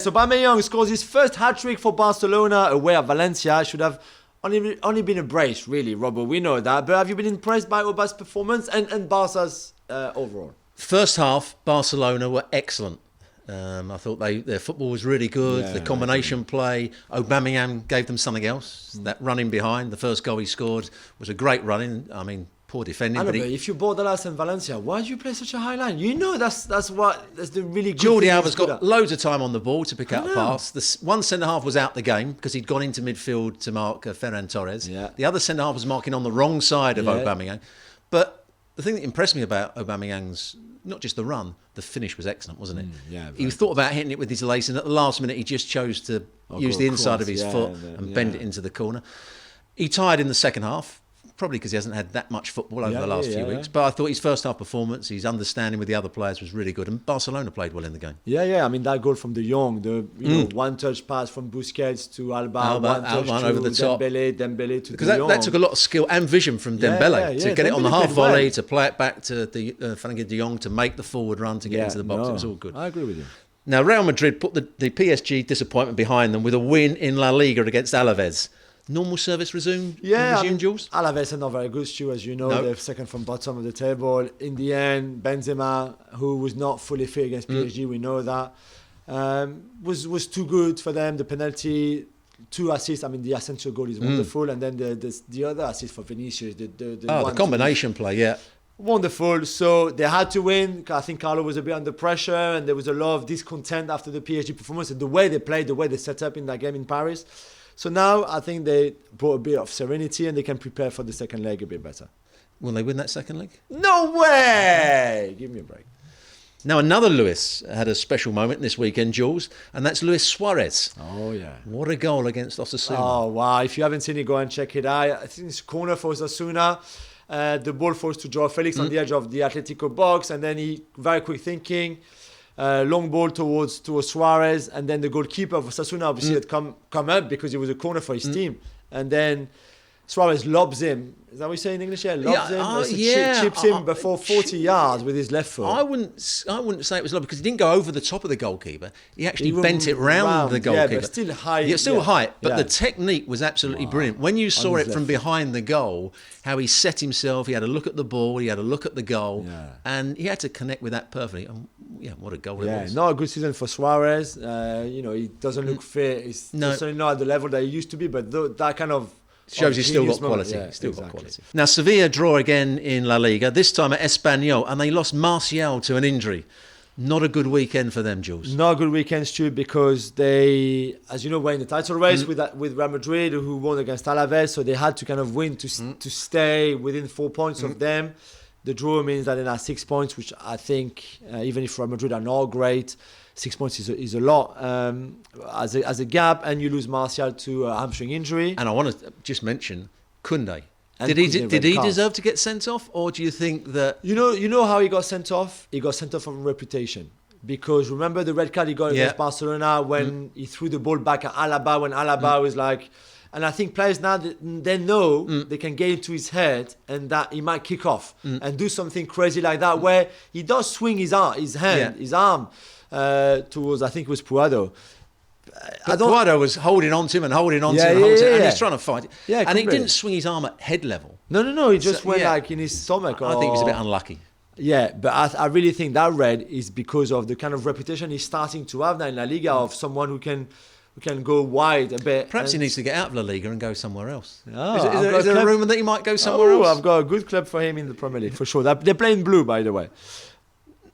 So Aubameyang scores his first hat-trick for Barcelona away at Valencia. Should have only been a brace, really, Robbo. We know that. But have you been impressed by Auba's performance and Barca's overall? First half, Barcelona were excellent. I thought their football was really good. The combination play, Aubameyang gave them something else. That running behind, the first goal he scored was a great running. I mean, poor defending. But if you bought Dallas and Valencia, why do you play such a high line? You know that's the really good Jordi thing Alba's got loads of time on the ball to pick out a pass. The one centre-half was out the game because he'd gone into midfield to mark Ferran Torres. Yeah. The other centre-half was marking on the wrong side of Aubameyang. But the thing that impressed me about Aubameyang's, not just the run, the finish was excellent, wasn't it? He thought about hitting it with his lace, and at the last minute he just chose to use the inside of his foot and bend it into the corner. He tired in the second half, probably because he hasn't had that much football over the last few weeks. But I thought his first half performance, his understanding with the other players was really good, and Barcelona played well in the game. I mean, that goal from De Jong, one-touch pass from Busquets to Alba, one-touch to over the top. Dembele to because De Jong. That took a lot of skill and vision from Dembele to get it on the half volley, to play it back to De Jong, to make the forward run to get into the box. It was all good. I agree with you. Now, Real Madrid put the PSG disappointment behind them with a win in La Liga against Alaves. Normal service resumed, Jules? Alaves are not very good, Stu, as you know. They're second from bottom of the table. In the end, Benzema, who was not fully fit against PSG, we know that, was too good for them. The penalty, 2 assists. I mean, the Asensio goal is wonderful. And then the other assist for Vinicius. The combination play, wonderful. So they had to win. I think Carlo was a bit under pressure, and there was a lot of discontent after the PSG performance and the way they played, the way they set up in that game in Paris. So now I think they brought a bit of serenity and they can prepare for the second leg a bit better. Will they win that second leg? No way! Give me a break. Now, another Luis had a special moment this weekend, Jules, and that's Luis Suarez. Oh, yeah. What a goal against Osasuna. Oh, wow. If you haven't seen it, go and check it out. I think it's a corner for Osasuna. The ball falls to Joao Felix on the edge of the Atletico box, and then he, very quick thinking, long ball towards Suarez, and then the goalkeeper of Osasuna obviously had come up because it was a corner for his team, and then Suarez lobs him. Is that what you say in English? Chips him before 40 yards with his left foot. I wouldn't say it was lob because he didn't go over the top of the goalkeeper. He actually bent it round the goalkeeper. Yeah, but still high. Yeah, still height. But the technique was absolutely brilliant. When you saw it from behind the goal, how he set himself, he had a look at the ball, he had a look at the goal, and he had to connect with that perfectly. And what a goal it was. Not a good season for Suarez. He doesn't look fit. He's certainly not at the level that he used to be, but that kind of shows he's still got quality. Got quality. Now, Sevilla draw again in La Liga, this time at Espanyol, and they lost Martial to an injury. Not a good weekend for them, Jules. Not a good weekend, Stu, because they, as you know, were in the title race with Real Madrid, who won against Alaves, so they had to kind of win to stay within 4 points of them. The draw means that they are 6 points, which I think, even if Real Madrid are not great, 6 points is a lot as a gap, and you lose Martial to a hamstring injury. And I want to just mention Koundé. Did he deserve to get sent off, or do you think that you know how he got sent off? He got sent off from reputation, because remember the red card he got against Barcelona when he threw the ball back at Alaba when Alaba was like. And I think players now, they know they can get into his head and that he might kick off and do something crazy like that, where he does swing his arm towards, I think it was Puado. Puado was holding on to him and and he's trying to fight it. Yeah, and he didn't swing his arm at head level. No, he just went like in his stomach. I think he was a bit unlucky. Yeah, but I really think that red is because of the kind of reputation he's starting to have now in La Liga of someone who can go wide a bit. Perhaps he needs to get out of La Liga and go somewhere else. Is there a rumour that he might go somewhere else? I've got a good club for him in the Premier League, for sure. They're playing blue, by the way.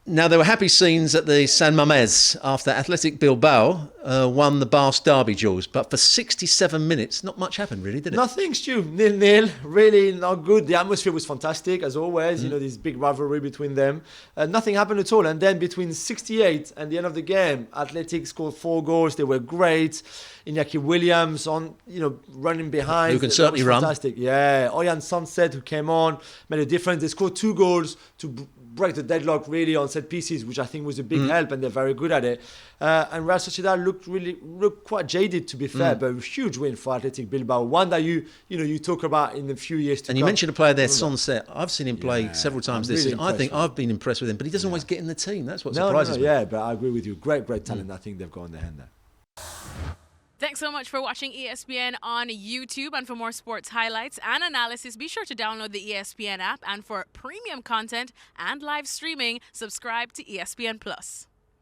Now, there were happy scenes at the San Mamés after Athletic Bilbao won the Basque Derby, Jules. But for 67 minutes, not much happened, really, did it? Nothing, Stu. 0-0. Really not good. The atmosphere was fantastic, as always. This big rivalry between them. Nothing happened at all. And then between 68 and the end of the game, Athletic scored 4 goals. They were great. Iñaki Williams running behind. Who can certainly run. Fantastic. Yeah. Oyan Sunset, who came on, made a difference. They scored 2 goals to break the deadlock really on set pieces, which I think was a big help, and they're very good at it. And Real Sociedad looked quite jaded, to be fair, but a huge win for Athletic Bilbao. One that you talk about in a few years to come. And you mentioned a player there, Sunset. I've seen him play several times this season. I think I've been impressed with him, but he doesn't always get in the team. That's what surprises me. Yeah, but I agree with you. Great talent. I think they've got on their hand there. Thanks so much for watching ESPN on YouTube. And for more sports highlights and analysis, be sure to download the ESPN app. And for premium content and live streaming, subscribe to ESPN Plus.